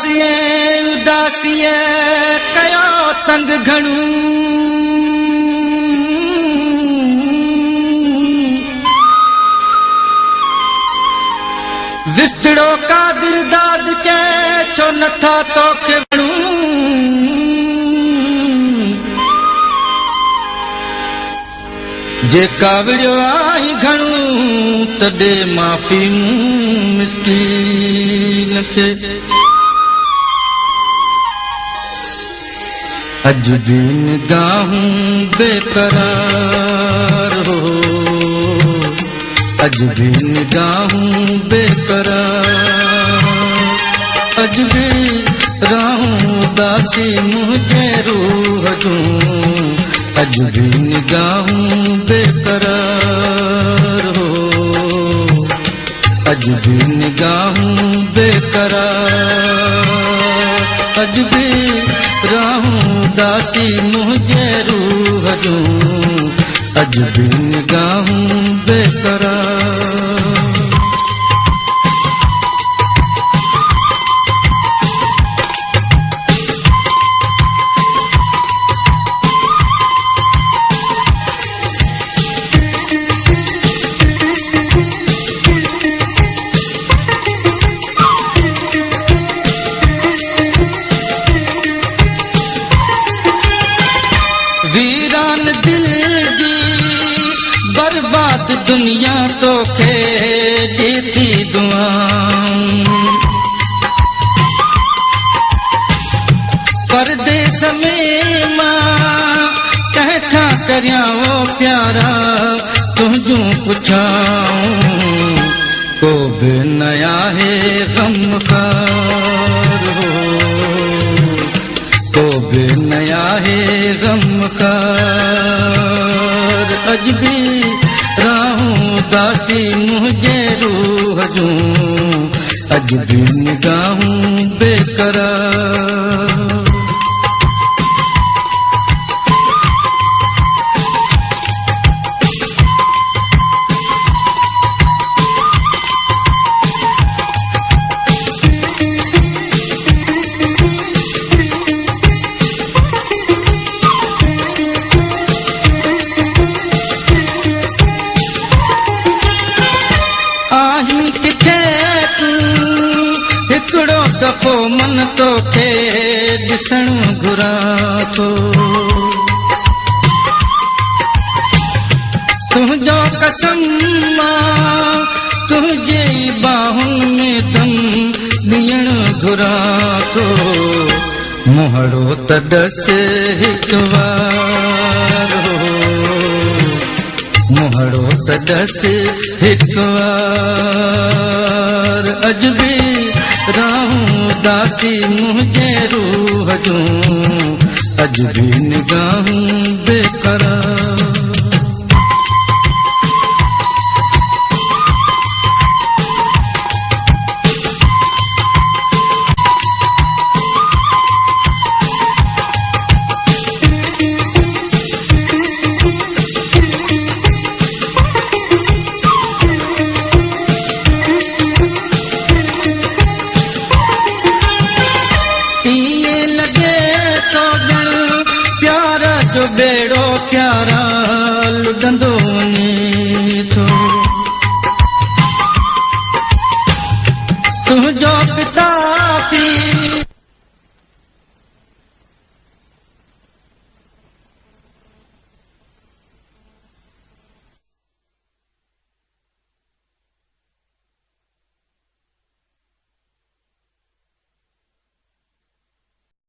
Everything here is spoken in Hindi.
उदासीअ कयो तंग घणो विस्तड़ो कादिर दाद के छो नथा तोखे वणू जे कावड़ियो आई घणो तॾे माफ़ी मिस्कीन खे अज भी निगाहूं बेकरार हो अज भी निगाहूं बेकरार अज भी राहूं उदासी मुझे रूह जूं अज भी निगाहूं बेकरार हो अज भी निगाहूं बेकरार अज भी राहूं उदासी मुझे रूह जूं अज भी निगाहूं बेकरार वीरान दिल जी बर्बाद दुनिया तो खे दी दुआऊं परदेस में मां कहखा करियां प्यारा तुझूं पुछाऊं को भी नया है गमखार हो तो भी नया है गमखार अज भी राहूं दासी मुझे रूह जूं अज भी निगाहूं बेकरार हिकड़ो दफ़ो मन तो खे ॾिसण घुरां थो तुंहिंजो कसम मां तुंहिंजे बाहुनि में दम ॾियण घुरां थो मुहड़ो त ॾस हिकु बार हो मुहड़ो त ॾस हिकु बार अज भी राहूं दासी मुझे रूह जूं अज भी निगाहूं बेकरार जो बेड़ो प्यारा लुडंदो वञे थो तुंहिंजो पिता